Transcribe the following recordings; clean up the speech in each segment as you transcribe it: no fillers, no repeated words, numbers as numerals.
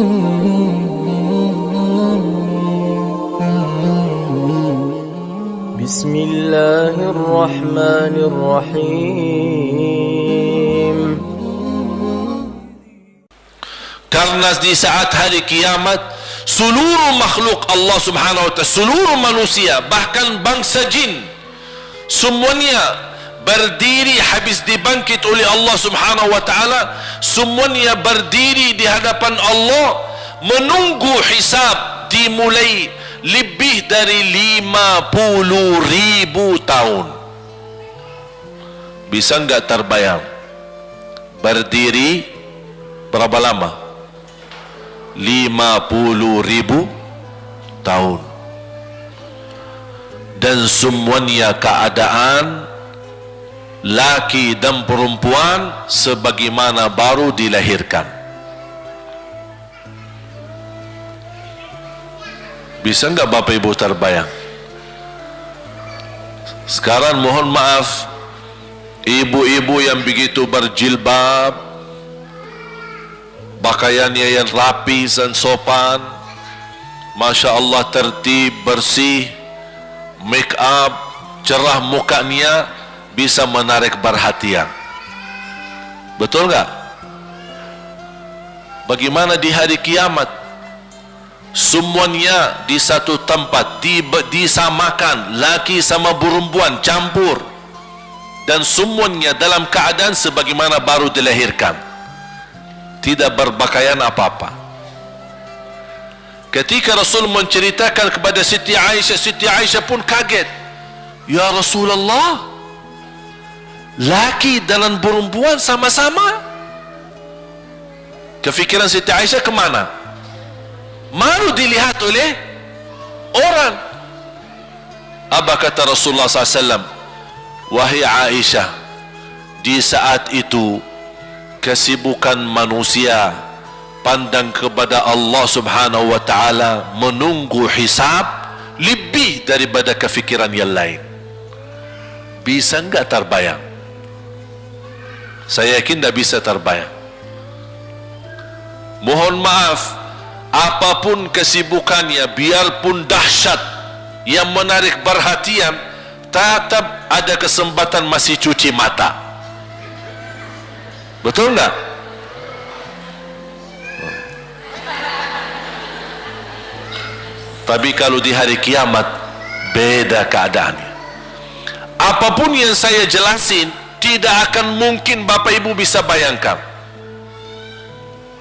Bismillahirrahmanirrahim. Karena di saat hari kiamat seluruh makhluk Allah subhanahu wa ta'ala, seluruh manusia, bahkan bangsa jin, semuanya berdiri habis dibangkit oleh Allah subhanahu wa ta'ala. Semuanya berdiri di hadapan Allah menunggu hisab dimulai lebih dari 50.000 tahun. Bisa enggak terbayang berdiri berapa lama? 50.000 tahun. Dan semuanya keadaan laki dan perempuan sebagaimana baru dilahirkan. Bisa enggak Bapak Ibu terbayang? Sekarang mohon maaf, ibu-ibu yang begitu berjilbab, pakaiannya yang rapi dan sopan, Masya Allah, tertib, bersih, make up, cerah mukanya, bisa menarik perhatian. Betul enggak? Bagaimana di hari kiamat? Semuanya di satu tempat disamakan, laki sama perempuan campur, dan semuanya dalam keadaan sebagaimana baru dilahirkan, tidak berpakaian apa-apa. Ketika Rasul menceritakan kepada Siti Aisyah, Siti Aisyah pun kaget. Ya Rasulullah, laki dan perempuan sama-sama. Kefikiran Siti Aisyah kemana? Malu dilihat oleh orang. Apa kata Rasulullah SAW? Wahai Aisyah, di saat itu kesibukan manusia pandang kepada Allah subhanahu wa ta'ala, menunggu hisab lebih daripada kefikiran yang lain. Bisa enggak terbayang? Saya yakin tidak bisa terbayang. Mohon maaf, apapun kesibukannya, biarpun dahsyat yang menarik perhatian, tetap ada kesempatan masih cuci mata. Betul enggak? Tapi kalau di hari kiamat beda keadaannya. Apapun yang saya jelasin tidak akan mungkin Bapak Ibu bisa bayangkan,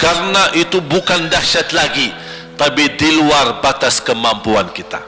karena itu bukan dahsyat lagi, tapi di luar batas kemampuan kita.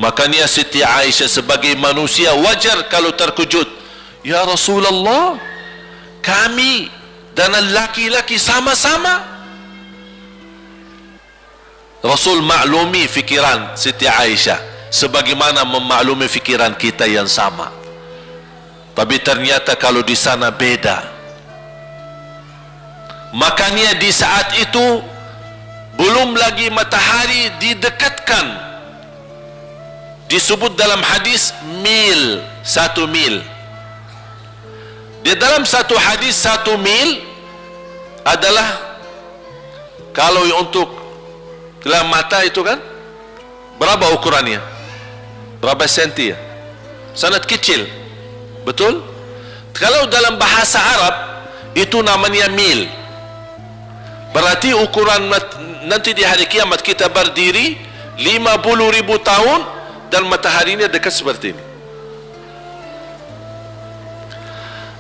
Makanya Siti Aisyah sebagai manusia wajar kalau terkejut. Ya Rasulullah, kami dan laki-laki sama-sama. Rasul maklumi fikiran Siti Aisyah sebagaimana memaklumi fikiran kita yang sama. Tapi ternyata kalau di sana beda. Makanya di saat itu belum lagi matahari didekatkan. Disebut dalam hadis mil, 1 mil. Di dalam satu hadis 1 mil adalah, kalau untuk dalam mata itu kan berapa ukurannya? Berapa senti ya? Sangat kecil. Betul? Kalau dalam bahasa Arab itu namanya mil. Berarti ukuran nanti di hari kiamat kita berdiri 50.000 tahun dan mataharinya dekat seperti ini.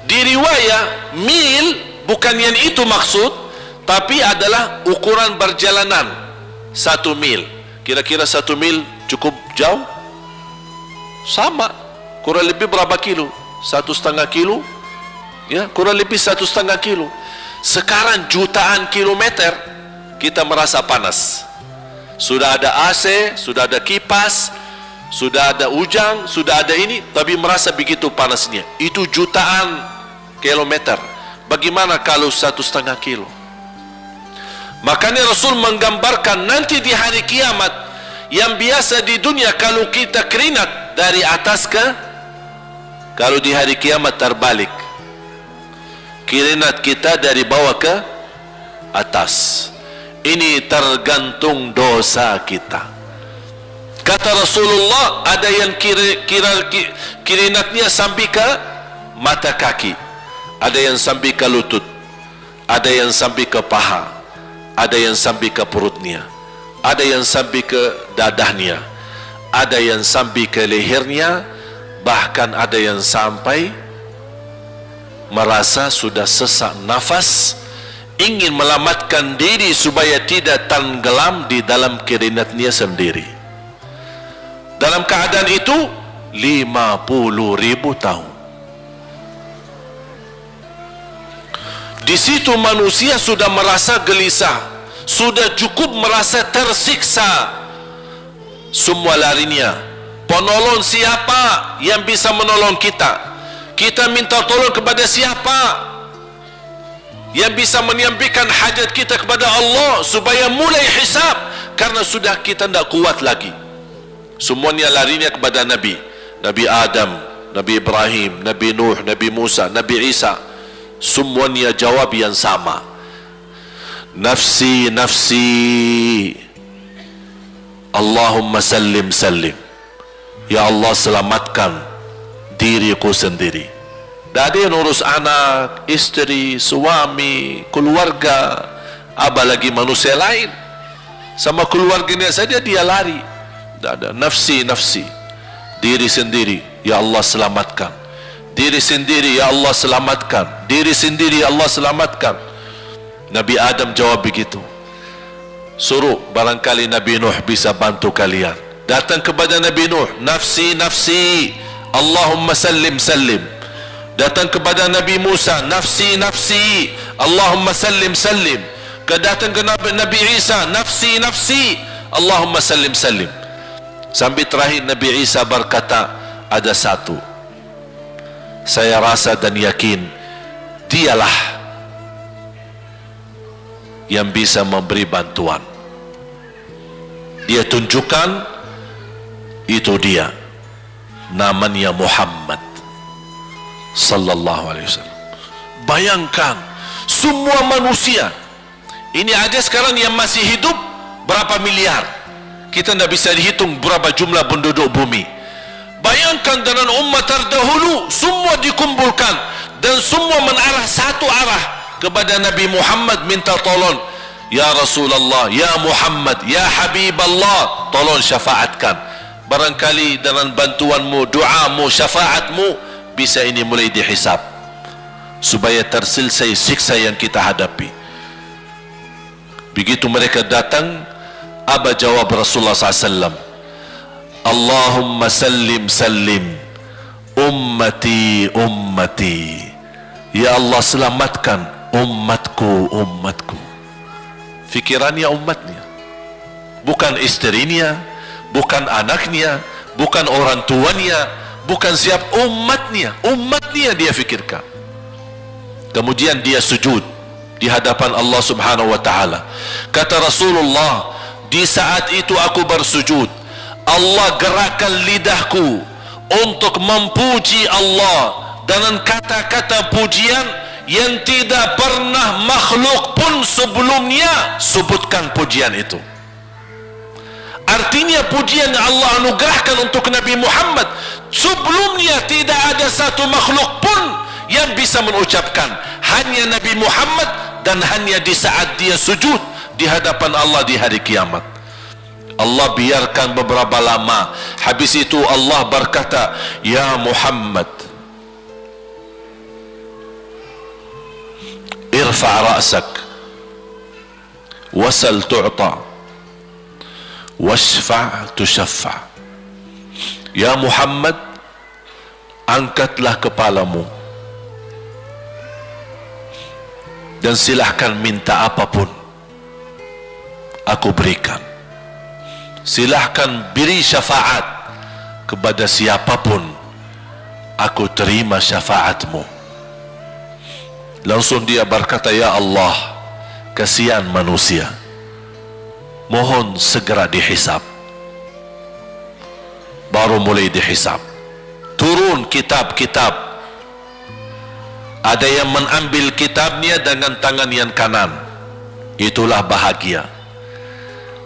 Di riwayat mil bukan yang itu maksud, tapi adalah ukuran perjalanan 1 mil. Kira-kira 1 mil cukup jauh? Sama, kurang lebih berapa kilo? 1,5 kilo? Ya, kurang lebih 1,5 kilo. Sekarang jutaan kilometer kita merasa panas. Sudah ada AC, sudah ada kipas, sudah ada ujang, sudah ada ini, tapi merasa begitu panasnya. Itu jutaan kilometer. Bagaimana kalau 1,5 kilo? Makanya Rasul menggambarkan nanti di hari kiamat, yang biasa di dunia kalau kita keringat dari atas ke, kalau di hari kiamat terbalik, keringat kita dari bawah ke atas. Ini tergantung dosa kita. Kata Rasulullah, ada yang kirinatnya sampai ke mata kaki, ada yang sampai ke lutut, ada yang sampai ke paha, ada yang sampai ke perutnya, ada yang sampai ke dadahnya, ada yang sampai ke lehernya, bahkan ada yang sampai merasa sudah sesak nafas, ingin melamatkan diri supaya tidak tenggelam di dalam kirinatnya sendiri. Dalam keadaan itu 50.000 tahun. Di situ manusia sudah merasa gelisah, sudah cukup merasa tersiksa. Semua larinya, penolong siapa yang bisa menolong kita? Kita minta tolong kepada siapa yang bisa menyampaikan hajat kita kepada Allah supaya mulai hisab? Karena sudah kita tidak kuat lagi. Semuanya larinya kepada Nabi Adam, Nabi Ibrahim, Nabi Nuh, Nabi Musa, Nabi Isa. Semuanya jawab yang sama, nafsi, nafsi, Allahumma sallim, sallim. Ya Allah, selamatkan diriku sendiri. Tak ada yang urus anak, istri, suami, keluarga, apalagi manusia lain. Sama keluarganya saja dia lari. Tak ada. Nafsi, nafsi, diri sendiri, ya Allah selamatkan. Diri sendiri, ya Allah selamatkan. Diri sendiri, ya Allah selamatkan. Nabi Adam jawab begitu. Suruh, barangkali Nabi Nuh bisa bantu kalian. Datang kepada Nabi Nuh, nafsi, nafsi, Allahumma sallim, sallim. Datang kepada Nabi Musa, nafsi, nafsi, Allahumma sallim, sallim. Datang ke Nabi Isa, nafsi, nafsi, Allahumma sallim, sallim. Sampai terakhir Nabi Isa berkata, ada satu, saya rasa dan yakin dialah yang bisa memberi bantuan. Dia tunjukkan, itu dia, namanya Muhammad sallallahu alaihi wasallam. Bayangkan semua manusia ini ada sekarang yang masih hidup berapa miliar, kita tidak bisa dihitung berapa jumlah penduduk bumi. Bayangkan dengan umat terdahulu semua dikumpulkan dan semua menarah satu arah kepada Nabi Muhammad, minta tolong, ya Rasulullah, ya Muhammad, ya Habib Allah, tolong syafaatkan. Barangkali dengan bantuanmu, doamu, syafaatmu, bisa ini mulai dihisab supaya terselesai siksa yang kita hadapi. Begitu mereka datang, apa jawab Rasulullah SAW? Allahumma sallim, sallim, ummati, ummati. Ya Allah, selamatkan umatku, umatku. Fikirannya umatnya, bukan istrinya, bukan anaknya, bukan orang tuanya, bukan siap, umatnya. Umatnya dia fikirkan. Kemudian dia sujud di hadapan Allah Subhanahu wa ta'ala. Kata Rasulullah, di saat itu aku bersujud, Allah gerakkan lidahku untuk memuji Allah dengan kata-kata pujian yang tidak pernah makhluk pun sebelumnya sebutkan pujian itu. Artinya pujian yang Allah anugerahkan untuk Nabi Muhammad, sebelumnya tidak ada satu makhluk pun yang bisa mengucapkan, hanya Nabi Muhammad, dan hanya di saat dia sujud di hadapan Allah di hari kiamat. Allah biarkan beberapa lama, habis itu Allah berkata, ya Muhammad, irfa' ra'sak wasal tu'ta washfa' tushaffa'. Ya Muhammad, angkatlah kepalamu dan silahkan minta apapun, aku berikan. Silahkan beri syafaat kepada siapapun, aku terima syafaatmu. Langsung dia berkata, ya Allah, kasihan manusia, mohon segera dihisab. Baru mulai dihisab, turun kitab-kitab. Ada yang mengambil kitabnya dengan tangan yang kanan, itulah bahagia.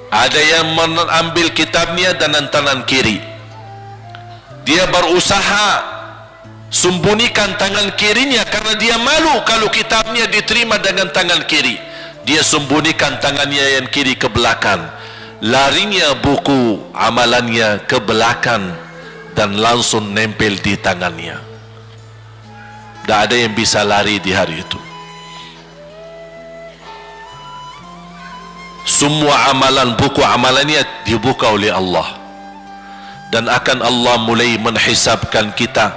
Ada yang mengambil kitabnya dengan tangan kiri. Dia berusaha sembunyikan tangan kirinya karena dia malu kalau kitabnya diterima dengan tangan kiri. Dia sembunyikan tangannya yang kiri ke belakang. Larinya buku amalannya ke belakang dan langsung nempel di tangannya. Tak ada yang bisa lari di hari itu. Semua amalan, buku amalannya dibuka oleh Allah, dan akan Allah mulai menghisabkan kita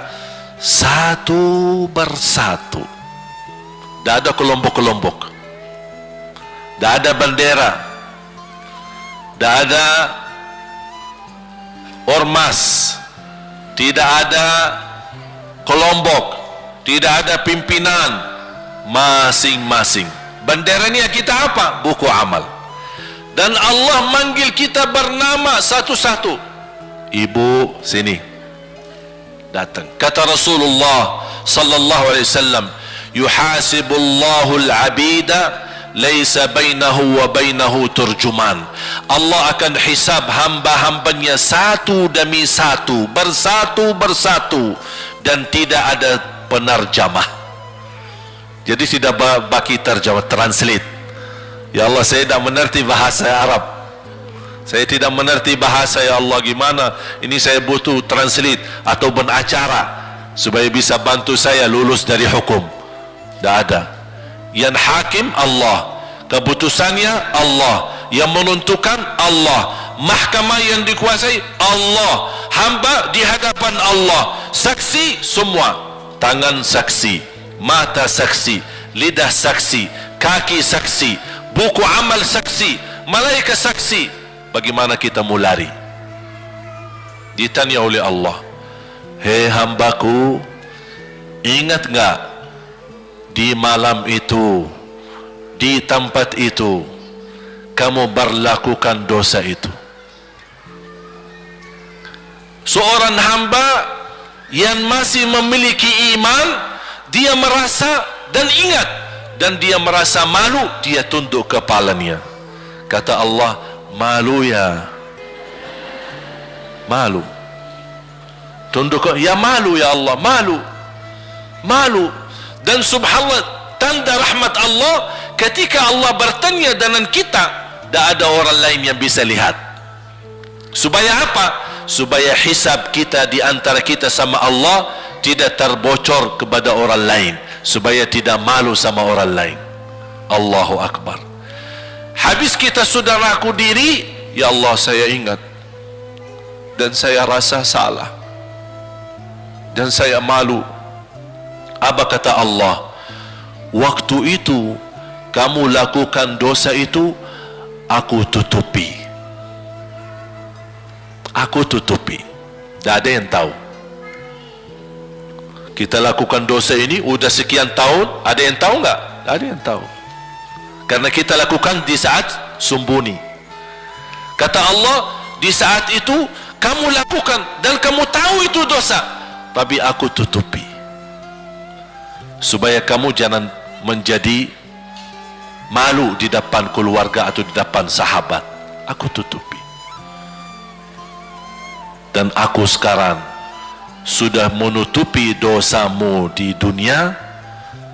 satu persatu. Tak ada kelompok-kelompok, tak ada bendera, tak ada ormas, tidak ada kelompok, tidak ada pimpinan, masing-masing. Benderanya kita apa? Buku amal. Dan Allah manggil kita bernama satu-satu. Ibu, sini, datang. Kata Rasulullah sallallahu alaihi wasallam, yuhasibullahu al-abida laisa bainahu wa bainahu turjuman. Allah akan hisab hamba-hambanya satu demi satu, bersatu-bersatu, dan tidak ada penerjemah. Jadi tidak bagi terjemah, translate. Ya Allah, saya tidak mengerti bahasa Arab, saya tidak mengerti bahasa, ya Allah, gimana ini, saya butuh translate atau acara supaya bisa bantu saya lulus dari hukum. Tidak ada. Yang hakim Allah, keputusannya Allah, yang menentukan Allah, mahkamah yang dikuasai Allah, hamba di hadapan Allah, saksi semua, tangan saksi, mata saksi, lidah saksi, kaki saksi, buku amal saksi, malaikat saksi. Bagaimana kita mau lari? Ditanya oleh Allah, hei hambaku, ingat enggak di malam itu, di tempat itu, kamu berlakukan dosa itu? Seorang hamba yang masih memiliki iman, dia merasa dan ingat, dan dia merasa malu, dia tunduk kepalanya. Kata Allah, malu ya, malu. Tunduk, ya malu ya Allah, malu, malu. Dan subhanallah, tanda rahmat Allah, ketika Allah bertanya dengan kita, tak ada orang lain yang bisa lihat. Supaya apa? Supaya hisab kita di antara kita sama Allah tidak terbocor kepada orang lain, supaya tidak malu sama orang lain. Allahu Akbar. Habis kita sudah raku diri, ya Allah, saya ingat dan saya rasa salah dan saya malu. Apa kata Allah? Waktu itu kamu lakukan dosa itu, aku tutupi, aku tutupi. Tak ada yang tahu. Kita lakukan dosa ini udah sekian tahun, ada yang tahu enggak? Tak ada yang tahu. Karena kita lakukan di saat sembunyi. Kata Allah, di saat itu kamu lakukan dan kamu tahu itu dosa, tapi aku tutupi supaya kamu jangan menjadi malu di depan keluarga atau di depan sahabat. Aku tutupi. Dan aku sekarang sudah menutupi dosamu di dunia,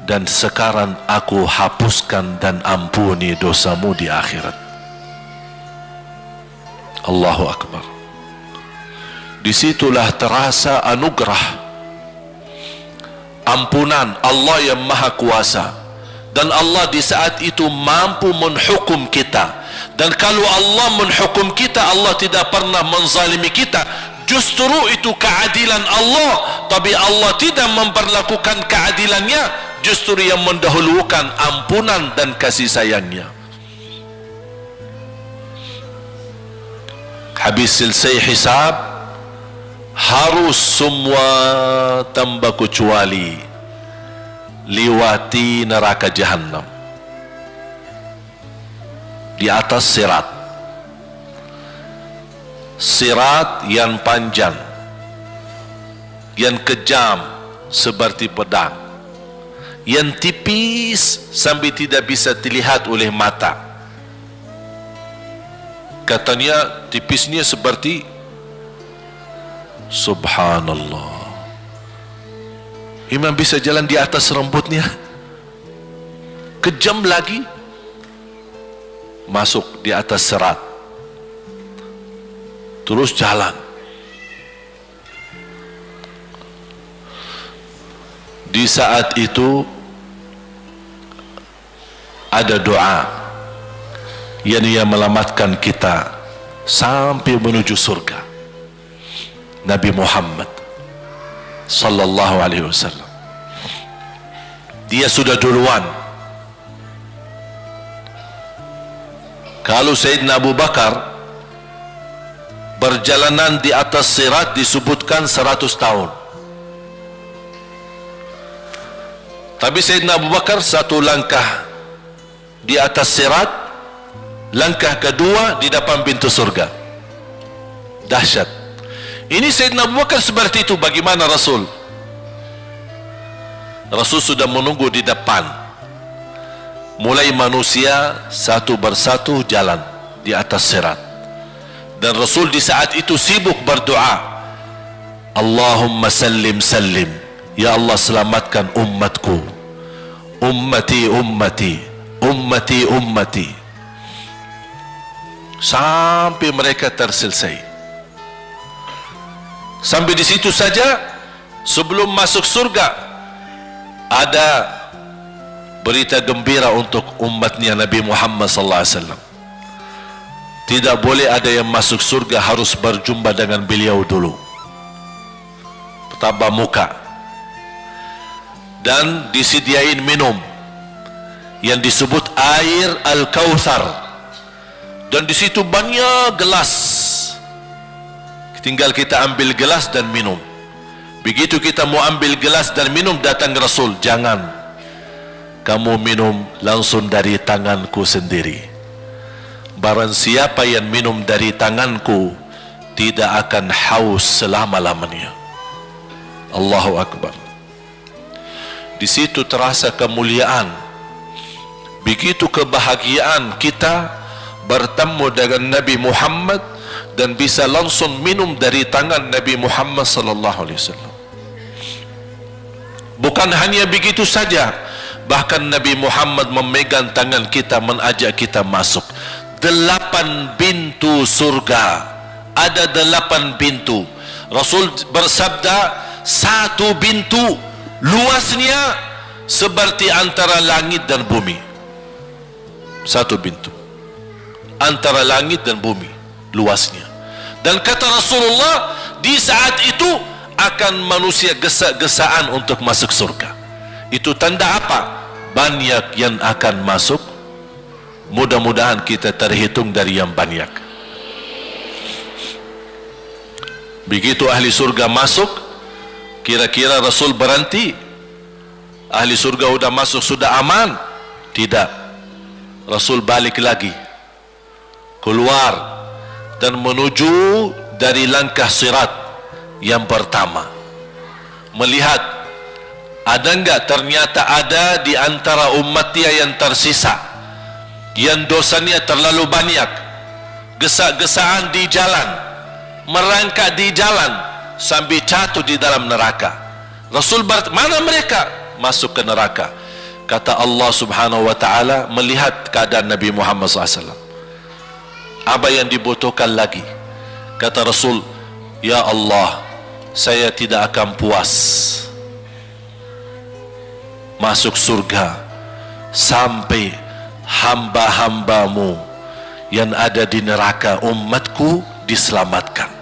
dan sekarang aku hapuskan dan ampuni dosamu di akhirat. Allahu Akbar. Disitulah terasa anugerah ampunan Allah yang maha kuasa. Dan Allah di saat itu mampu menghukum kita. Dan kalau Allah menghukum kita, Allah tidak pernah menzalimi kita. Justru itu keadilan Allah, tapi Allah tidak memperlakukan keadilannya, justru yang mendahulukan ampunan dan kasih sayangnya. Habis selesai hisab, harus semua tanpa kecuali liwati neraka Jahannam di atas sirat. Sirat yang panjang, yang kejam seperti pedang, yang tipis sampai tidak bisa dilihat oleh mata. katanya tipisnya seperti, subhanallah, imam bisa jalan di atas rambutnya. Kejam lagi masuk di atas serat, terus jalan. Di saat itu ada doa yang ia melamatkan kita sampai menuju surga. Nabi Muhammad sallallahu alaihi wasallam, dia sudah duluan. Kalau Sayyidina Abu Bakar perjalanan di atas sirat disebutkan 100 tahun, tapi Sayyidina Abu Bakar satu langkah di atas sirat, langkah kedua di depan pintu surga. Dahsyat. Ini Sayyidina Abu Bakar seperti itu. Bagaimana Rasul? Rasul sudah menunggu di depan. Mulai manusia satu persatu jalan di atas sirat, dan Rasul di saat itu sibuk berdoa, Allahumma sallim sallim, ya Allah selamatkan umatku, ummati ummati, ummati ummati, sampai mereka terselesai. Sampai di situ saja. Sebelum masuk surga ada berita gembira untuk umatnya Nabi Muhammad sallallahu alaihi wasallam. Tidak boleh ada yang masuk surga harus berjumpa dengan beliau dulu, tatap muka, dan disediain minum yang disebut air Al-Kautsar, dan di situ banyak gelas. Tinggal kita ambil gelas dan minum. Begitu kita mau ambil gelas dan minum, datang Rasul, jangan kamu minum langsung dari tanganku sendiri. Barang siapa yang minum dari tanganku tidak akan haus selama-lamanya. Allahu Akbar. Di situ terasa kemuliaan. Begitu kebahagiaan kita bertemu dengan Nabi Muhammad dan bisa langsung minum dari tangan Nabi Muhammad sallallahu alaihi wasallam. Bukan hanya begitu saja, bahkan Nabi Muhammad memegang tangan kita, mengajak kita masuk 8 pintu surga. Ada 8 pintu. Rasul bersabda, satu pintu luasnya seperti antara langit dan bumi. Satu pintu antara langit dan bumi luasnya. Dan kata Rasulullah, di saat itu akan manusia gesa-gesaan untuk masuk surga. Itu tanda apa? Banyak yang akan masuk. Mudah-mudahan kita terhitung dari yang banyak. Begitu ahli surga masuk, kira-kira Rasul berhenti? Ahli surga sudah masuk, sudah aman? Tidak. Rasul balik lagi, keluar dan menuju dari langkah sirat yang pertama, melihat ada enggak ternyata ada di antara umatnya yang tersisa yang dosanya terlalu banyak, gesa-gesaan di jalan, merangkak di jalan sampai jatuh di dalam neraka. Rasul mana mereka? Masuk ke neraka. Kata Allah subhanahu wa ta'ala melihat keadaan Nabi Muhammad SAW, apa yang dibutuhkan lagi? Kata Rasul, ya Allah, saya tidak akan puas masuk surga sampai hamba-hambamu yang ada di neraka, umatku, diselamatkan.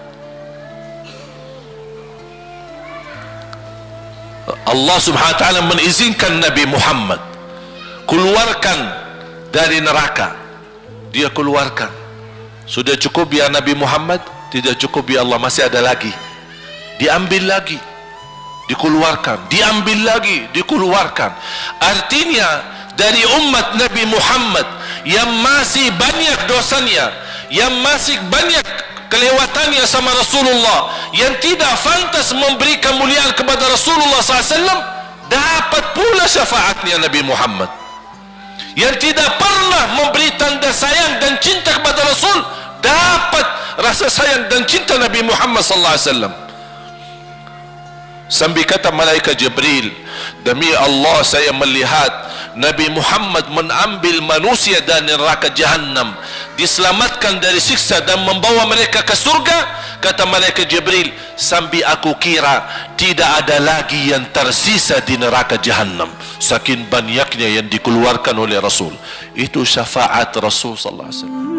Allah subhanahu wa ta'ala mengizinkan Nabi Muhammad keluarkan dari neraka. Dia keluarkan. Sudah cukup ya Nabi Muhammad? Tidak cukup ya Allah, masih ada lagi. Diambil lagi, dikeluarkan, diambil lagi, dikeluarkan. Artinya dari umat Nabi Muhammad yang masih banyak dosanya, yang masih banyak kelewatannya sama Rasulullah, yang tidak pantas memberi kemuliaan kepada Rasulullah SAW, dapat pula syafaatnya Nabi Muhammad. Yang tidak pernah memberi tanda sayang dan cinta kepada Rasul, dapat rasa sayang dan cinta Nabi Muhammad sallallahu alaihi wasallam. Sambil kata malaikat Jibril, demi Allah saya melihat Nabi Muhammad mengambil manusia dari neraka Jahannam, diselamatkan dari siksa dan membawa mereka ke surga. Kata malaikat Jibril, sambil aku kira tidak ada lagi yang tersisa di neraka Jahannam, saking banyaknya yang dikeluarkan oleh Rasul. Itu syafaat Rasul sallallahu alaihi wasallam.